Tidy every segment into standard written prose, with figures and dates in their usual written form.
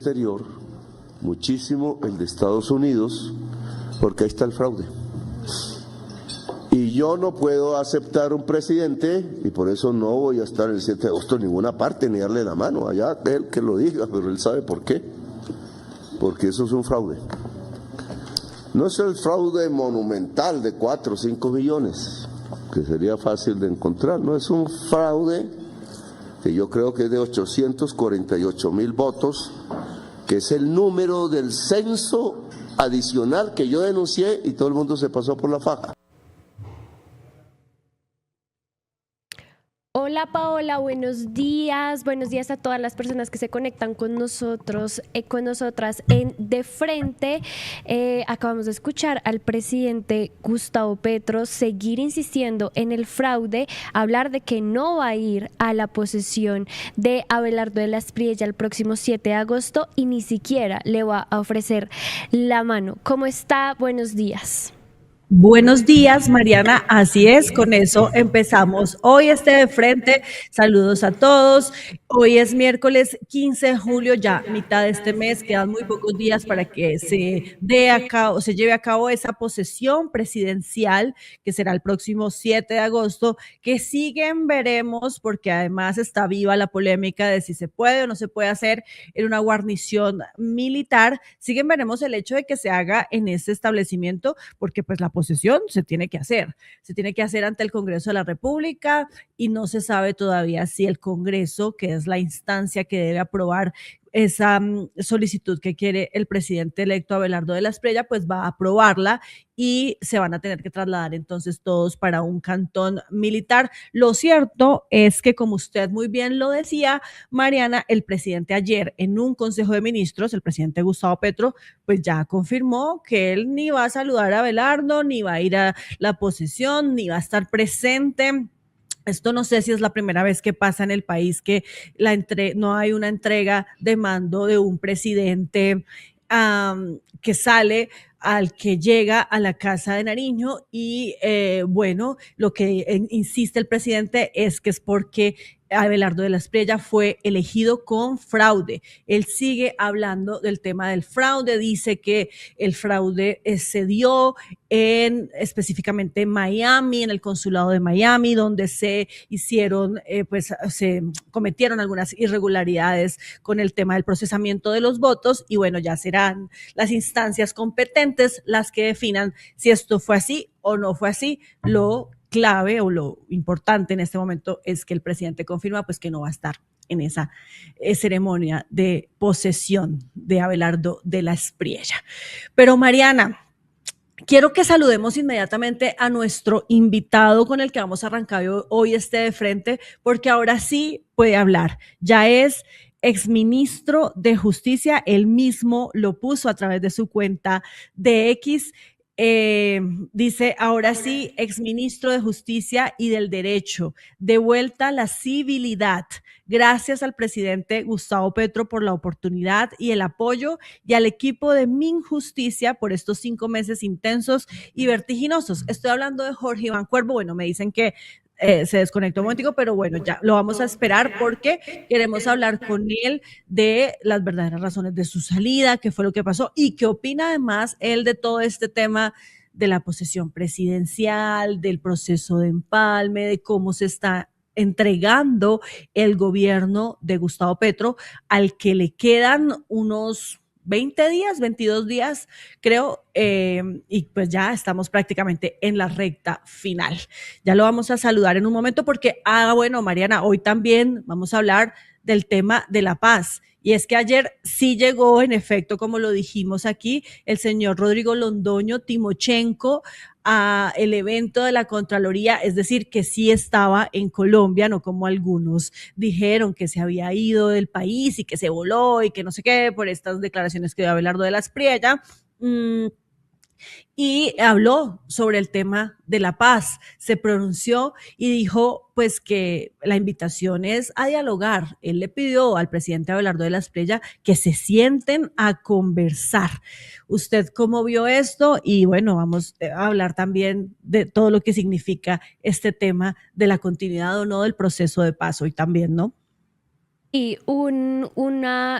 exterior, muchísimo el de Estados Unidos, porque ahí está el fraude. Y yo no puedo aceptar un presidente, y por eso no voy a estar el 7 de agosto en ninguna parte, ni darle la mano, allá él que lo diga, pero él sabe por qué. Porque eso es un fraude. No es el fraude monumental de 4 o 5 millones, que sería fácil de encontrar, no, es un fraude que yo creo que es de 848,000 votos, que es el número del censo adicional que yo denuncié y todo el mundo se pasó por la faja. Hola Paola, buenos días a todas las personas que se conectan con nosotros, con nosotras en De Frente. Acabamos de escuchar al presidente Gustavo Petro seguir insistiendo en el fraude, hablar de que no va a ir a la posesión de Abelardo de la Espriella el próximo 7 de agosto y ni siquiera le va a ofrecer la mano. ¿Cómo está? Buenos días. Buenos días, Mariana. Así es, con eso empezamos hoy De Frente. Saludos a todos. Hoy es miércoles 15 de julio, ya mitad de este mes. Quedan muy pocos días para que se lleve a cabo esa posesión presidencial, que será el próximo 7 de agosto, que siguen veremos, porque además está viva la polémica de si se puede o no se puede hacer en una guarnición militar. Siguen veremos el hecho de que se haga en este establecimiento, porque pues la posesión se tiene que hacer ante el Congreso de la República y no se sabe todavía si el Congreso, que es la instancia que debe aprobar esa solicitud que quiere el presidente electo Abelardo de la Espriella, pues va a aprobarla y se van a tener que trasladar entonces todos para un cantón militar. Lo cierto es que, como usted muy bien lo decía, Mariana, el presidente ayer en un consejo de ministros, el presidente Gustavo Petro, pues ya confirmó que él ni va a saludar a Abelardo, ni va a ir a la posesión, ni va a estar presente. Esto no sé si es la primera vez que pasa en el país que no hay una entrega de mando de un presidente que sale al que llega a la Casa de Nariño y bueno, lo que insiste el presidente es que es porque Abelardo de la Espriella fue elegido con fraude. Él sigue hablando del tema del fraude, dice que el fraude se dio específicamente en Miami, en el consulado de Miami, donde se cometieron algunas irregularidades con el tema del procesamiento de los votos y bueno, ya serán las instancias competentes las que definan si esto fue así o no fue así. Lo clave o lo importante en este momento es que el presidente confirma pues que no va a estar en esa ceremonia de posesión de Abelardo de la Espriella. Pero Mariana, quiero que saludemos inmediatamente a nuestro invitado con el que vamos a arrancar hoy De Frente, porque ahora sí puede hablar. Ya es exministro de Justicia, él mismo lo puso a través de su cuenta de X. Dice, ahora sí, exministro de Justicia y del Derecho, de vuelta a la civilidad. Gracias al presidente Gustavo Petro por la oportunidad y el apoyo y al equipo de Minjusticia por estos 5 meses intensos y vertiginosos. Estoy hablando de Jorge Iván Cuervo. Bueno, me dicen que se desconectó un momentico, pero bueno, ya lo vamos a esperar porque queremos hablar con él de las verdaderas razones de su salida, qué fue lo que pasó y qué opina además él de todo este tema de la posesión presidencial, del proceso de empalme, de cómo se está entregando el gobierno de Gustavo Petro, al que le quedan unos 20 días, 22 días, creo, y pues ya estamos prácticamente en la recta final. Ya lo vamos a saludar en un momento porque, bueno, Mariana, hoy también vamos a hablar del tema de la paz. Y es que ayer sí llegó, en efecto, como lo dijimos aquí, el señor Rodrigo Londoño Timochenko a el evento de la Contraloría, es decir, que sí estaba en Colombia, no como algunos dijeron que se había ido del país y que se voló y que no sé qué, por estas declaraciones que dio Abelardo de la Espriella. Y habló sobre el tema de la paz, se pronunció y dijo pues que la invitación es a dialogar. Él le pidió al presidente Abelardo de la Espriella que se sienten a conversar. ¿Usted cómo vio esto? Y bueno, vamos a hablar también de todo lo que significa este tema de la continuidad o no del proceso de paz hoy también, ¿no? Y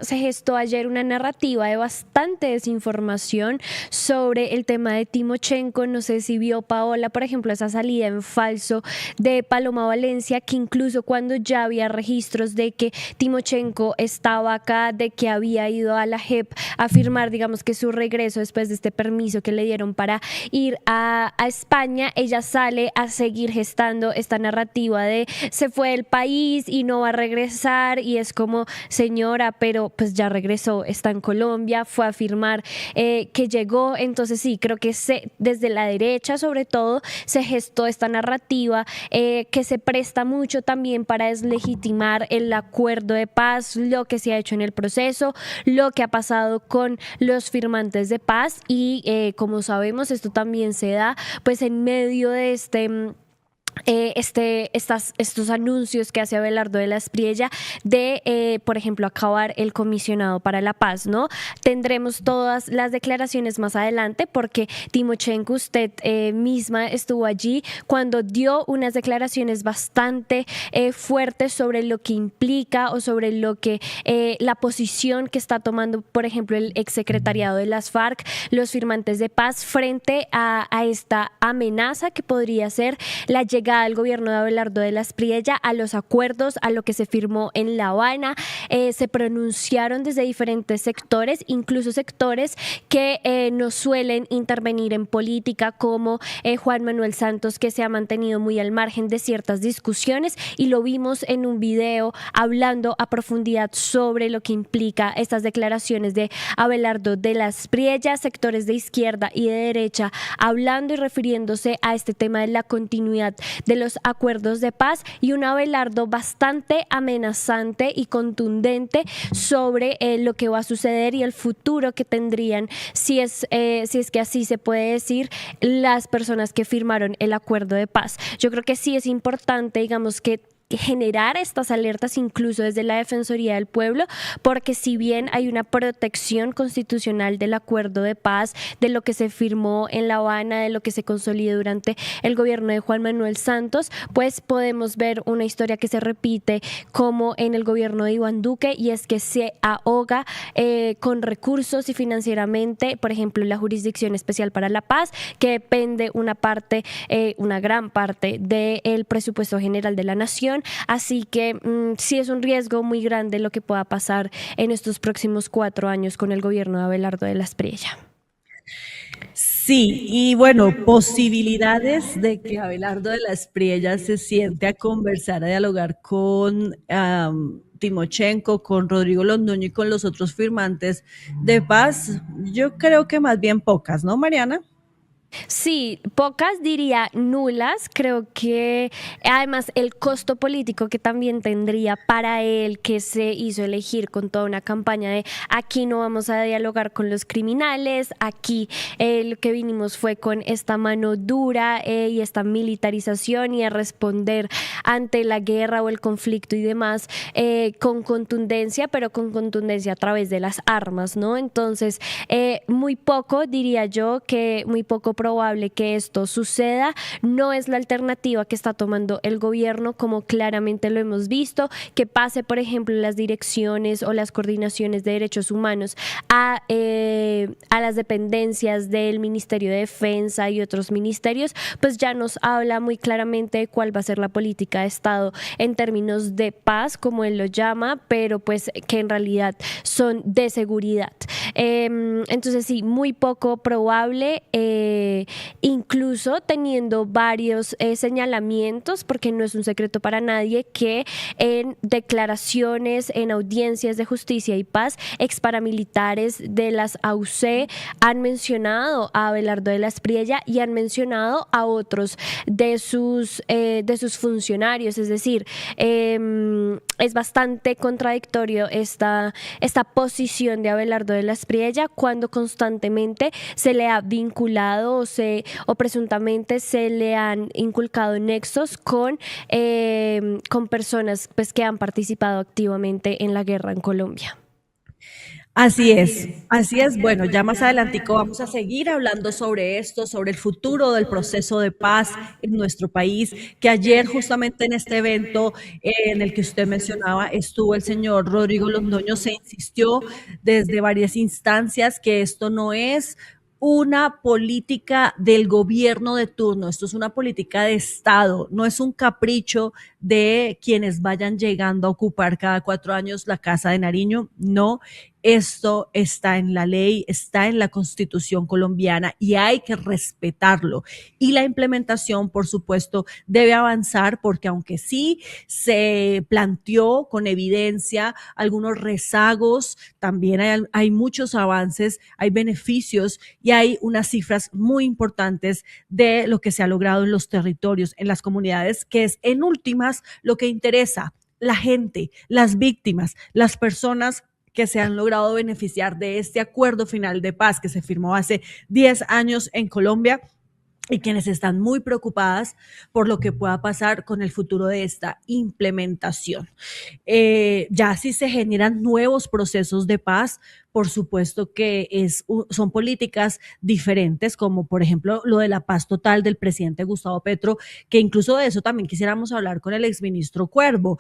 se gestó ayer una narrativa de bastante desinformación sobre el tema de Timochenko. No sé si vio, Paola, por ejemplo, esa salida en falso de Paloma Valencia, que incluso cuando ya había registros de que Timochenko estaba acá, de que había ido a la JEP a firmar, digamos que su regreso después de este permiso que le dieron para ir a España, ella sale a seguir gestando esta narrativa de se fue del país y no va a regresar, y es como, señora, pero pues ya regresó, está en Colombia, fue a firmar que llegó. Entonces sí, creo que desde la derecha sobre todo se gestó esta narrativa que se presta mucho también para deslegitimar el acuerdo de paz, lo que se ha hecho en el proceso, lo que ha pasado con los firmantes de paz, y como sabemos esto también se da pues en medio de estos anuncios que hace Abelardo de la Espriella de, por ejemplo, acabar el comisionado para la paz, ¿no? Tendremos todas las declaraciones más adelante, porque Timochenko, usted misma estuvo allí cuando dio unas declaraciones bastante fuertes sobre lo que implica o sobre lo que la posición que está tomando, por ejemplo, el exsecretariado de las FARC, los firmantes de paz, frente a esta amenaza que podría ser la llegada al gobierno de Abelardo de la Espriella, a los acuerdos, a lo que se firmó en La Habana. Se pronunciaron desde diferentes sectores, incluso sectores que no suelen intervenir en política, como Juan Manuel Santos, que se ha mantenido muy al margen de ciertas discusiones, y lo vimos en un video hablando a profundidad sobre lo que implica estas declaraciones de Abelardo de la Espriella. Sectores de izquierda y de derecha hablando y refiriéndose a este tema de la continuidad de los acuerdos de paz, y un Abelardo bastante amenazante y contundente sobre lo que va a suceder y el futuro que tendrían, si es que así se puede decir, las personas que firmaron el acuerdo de paz. Yo creo que sí es importante, digamos, que generar estas alertas incluso desde la Defensoría del Pueblo, porque si bien hay una protección constitucional del acuerdo de paz, de lo que se firmó en La Habana, de lo que se consolidó durante el gobierno de Juan Manuel Santos, pues podemos ver una historia que se repite como en el gobierno de Iván Duque, y es que se ahoga con recursos y financieramente, por ejemplo, la Jurisdicción Especial para la Paz, que depende una gran parte del presupuesto general de la Nación. Así que sí es un riesgo muy grande lo que pueda pasar en estos próximos 4 años con el gobierno de Abelardo de la Espriella. Sí, y bueno, posibilidades de que Abelardo de la Espriella se siente a conversar, a dialogar con Timochenko, con Rodrigo Londoño y con los otros firmantes de paz, yo creo que más bien pocas, ¿no, Mariana? Sí, pocas, diría nulas. Creo que además el costo político que también tendría para él, que se hizo elegir con toda una campaña de aquí no vamos a dialogar con los criminales, aquí lo que vinimos fue con esta mano dura y esta militarización, y a responder ante la guerra o el conflicto y demás con contundencia, pero con contundencia a través de las armas, ¿no? Entonces, muy poco, diría yo, que muy poco probable que esto suceda. No es la alternativa que está tomando el gobierno, como claramente lo hemos visto, que pase, por ejemplo, las direcciones o las coordinaciones de derechos humanos a las dependencias del Ministerio de Defensa y otros ministerios, pues ya nos habla muy claramente de cuál va a ser la política de Estado en términos de paz, como él lo llama, pero pues que en realidad son de seguridad. Entonces sí, muy poco probable, incluso teniendo varios señalamientos, porque no es un secreto para nadie que en declaraciones, en audiencias de justicia y paz, exparamilitares de las AUC han mencionado a Abelardo de la Espriella y han mencionado a otros de sus funcionarios. Es decir, es bastante contradictorio esta posición de Abelardo de la Espriella cuando constantemente se le ha vinculado o presuntamente se le han inculcado nexos con personas pues, que han participado activamente en la guerra en Colombia. Así es, así es. Bueno, ya más adelantico vamos a seguir hablando sobre esto, sobre el futuro del proceso de paz en nuestro país, que ayer justamente en este evento en el que usted mencionaba estuvo el señor Rodrigo Londoño, se insistió desde varias instancias que esto no es una política del gobierno de turno, esto es una política de Estado, no es un capricho de quienes vayan llegando a ocupar cada 4 años la Casa de Nariño, no, esto está en la ley, está en la Constitución colombiana y hay que respetarlo. Y la implementación, por supuesto, debe avanzar porque aunque sí se planteó con evidencia algunos rezagos, también hay muchos avances, hay beneficios y hay unas cifras muy importantes de lo que se ha logrado en los territorios, en las comunidades, que es en últimas lo que interesa. La gente, las víctimas, las personas que se han logrado beneficiar de este acuerdo final de paz que se firmó hace 10 años en Colombia y quienes están muy preocupadas por lo que pueda pasar con el futuro de esta implementación. Ya si se generan nuevos procesos de paz, por supuesto que son políticas diferentes, como por ejemplo lo de la paz total del presidente Gustavo Petro, que incluso de eso también quisiéramos hablar con el exministro Cuervo.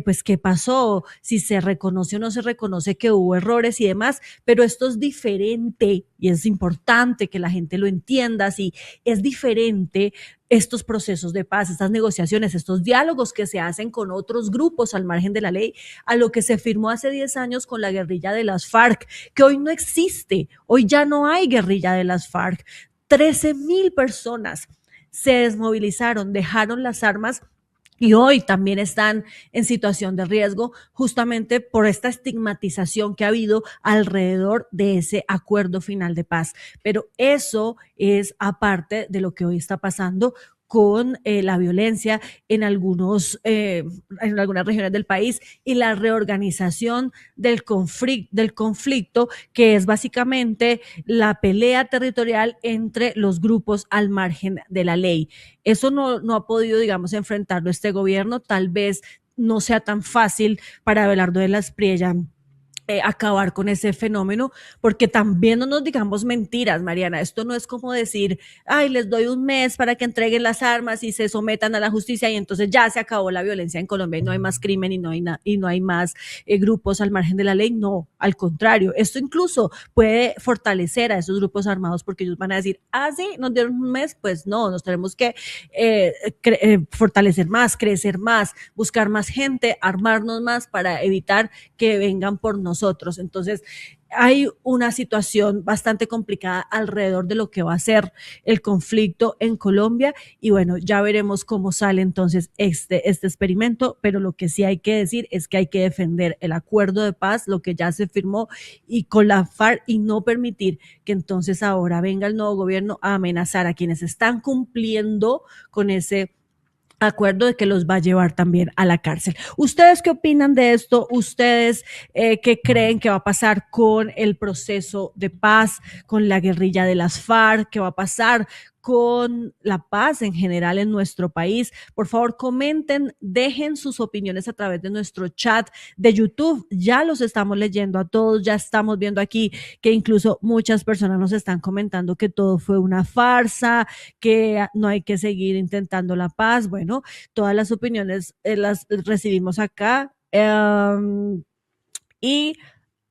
Pues qué pasó, si se reconoce o no se reconoce que hubo errores y demás, pero esto es diferente y es importante que la gente lo entienda, si es diferente estos procesos de paz, estas negociaciones, estos diálogos que se hacen con otros grupos al margen de la ley, a lo que se firmó hace 10 años con la guerrilla de las FARC, que hoy no existe, hoy ya no hay guerrilla de las FARC. 13,000 personas se desmovilizaron, dejaron las armas y hoy también están en situación de riesgo justamente por esta estigmatización que ha habido alrededor de ese acuerdo final de paz. Pero eso es aparte de lo que hoy está pasando con la violencia en algunas regiones del país y la reorganización del conflicto, que es básicamente la pelea territorial entre los grupos al margen de la ley. Eso no ha podido, digamos, enfrentarlo este gobierno, tal vez no sea tan fácil para Abelardo de la Espriella acabar con ese fenómeno, porque también no nos digamos mentiras, Mariana, esto no es como decir, ay, les doy un mes para que entreguen las armas y se sometan a la justicia y entonces ya se acabó la violencia en Colombia y no hay más crimen y no hay más grupos al margen de la ley, no, al contrario, esto incluso puede fortalecer a esos grupos armados porque ellos van a decir, ah, sí, nos dieron un mes, pues no, nos tenemos que fortalecer más, crecer más, buscar más gente, armarnos más para evitar que vengan por nosotros. Entonces, hay una situación bastante complicada alrededor de lo que va a ser el conflicto en Colombia y bueno, ya veremos cómo sale entonces este experimento, pero lo que sí hay que decir es que hay que defender el acuerdo de paz, lo que ya se firmó y con la FARC y no permitir que entonces ahora venga el nuevo gobierno a amenazar a quienes están cumpliendo con ese acuerdo de que los va a llevar también a la cárcel. ¿Ustedes qué opinan de esto? ¿Ustedes qué creen que va a pasar con el proceso de paz, con la guerrilla de las FARC? ¿Qué va a pasar con la paz en general en nuestro país? Por favor, comenten, dejen sus opiniones a través de nuestro chat de YouTube. Ya los estamos leyendo a todos, ya estamos viendo aquí que incluso muchas personas nos están comentando que todo fue una farsa, que no hay que seguir intentando la paz. Bueno, todas las opiniones las recibimos acá. Y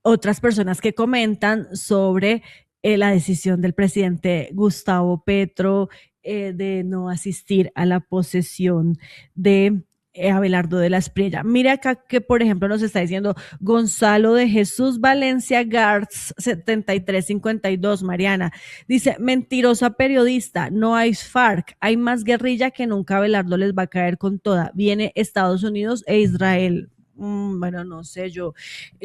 otras personas que comentan sobre la decisión del presidente Gustavo Petro de no asistir a la posesión de Abelardo de la Espriella. Mira acá que, por ejemplo, nos está diciendo Gonzalo de Jesús Valencia Garz 7352, Mariana. Dice, mentirosa periodista, no hay FARC, hay más guerrilla que nunca, Abelardo les va a caer con toda. Viene Estados Unidos e Israel. Bueno, no sé, yo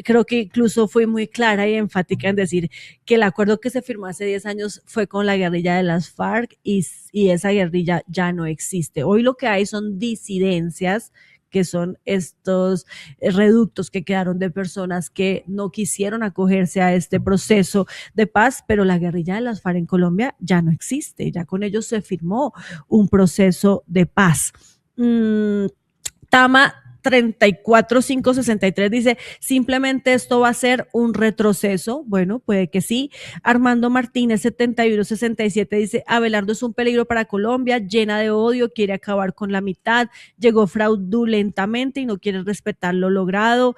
creo que incluso fui muy clara y enfática en decir que el acuerdo que se firmó hace 10 años fue con la guerrilla de las FARC y esa guerrilla ya no existe. Hoy lo que hay son disidencias, que son estos reductos que quedaron de personas que no quisieron acogerse a este proceso de paz, pero la guerrilla de las FARC en Colombia ya no existe, ya con ellos se firmó un proceso de paz. Tama 34563 dice, simplemente esto va a ser un retroceso. Bueno, puede que sí. Armando Martínez 7167 dice, Abelardo es un peligro para Colombia, llena de odio, quiere acabar con la mitad, llegó fraudulentamente y no quiere respetar lo logrado.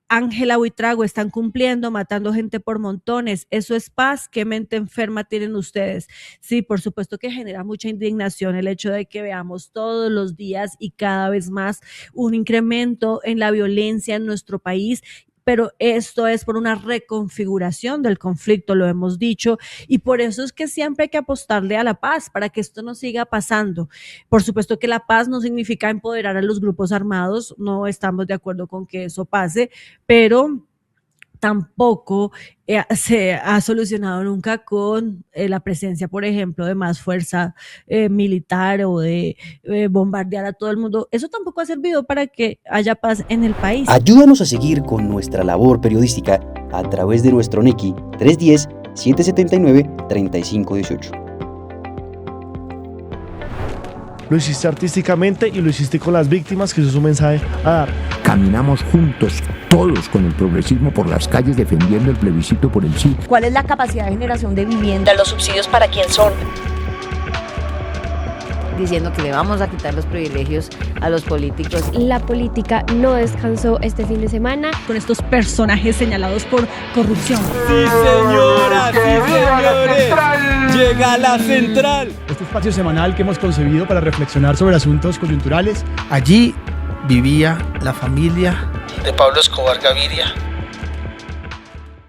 Ángela Buitrago, están cumpliendo, matando gente por montones. ¿Eso es paz? ¿Qué mente enferma tienen ustedes? Sí, por supuesto que genera mucha indignación el hecho de que veamos todos los días y cada vez más un incremento en la violencia en nuestro país. Pero esto es por una reconfiguración del conflicto, lo hemos dicho, y por eso es que siempre hay que apostarle a la paz, para que esto no siga pasando. Por supuesto que la paz no significa empoderar a los grupos armados, no estamos de acuerdo con que eso pase, pero tampoco se ha solucionado nunca con la presencia, por ejemplo, de más fuerza militar o de bombardear a todo el mundo. Eso tampoco ha servido para que haya paz en el país. Ayúdanos a seguir con nuestra labor periodística a través de nuestro NECI 310-779-3518. Lo hiciste artísticamente y lo hiciste con las víctimas, que eso es un mensaje a dar. Caminamos juntos, todos con el progresismo por las calles defendiendo el plebiscito por el sí. ¿Cuál es la capacidad de generación de vivienda? ¿Los subsidios para quién son? Diciendo que le vamos a quitar los privilegios a los políticos. La política no descansó este fin de semana. Con estos personajes señalados por corrupción. Sí, señoras, sí, señores. Llega la central. Este espacio semanal que hemos concebido para reflexionar sobre asuntos coyunturales. Allí vivía la familia de Pablo Escobar Gaviria.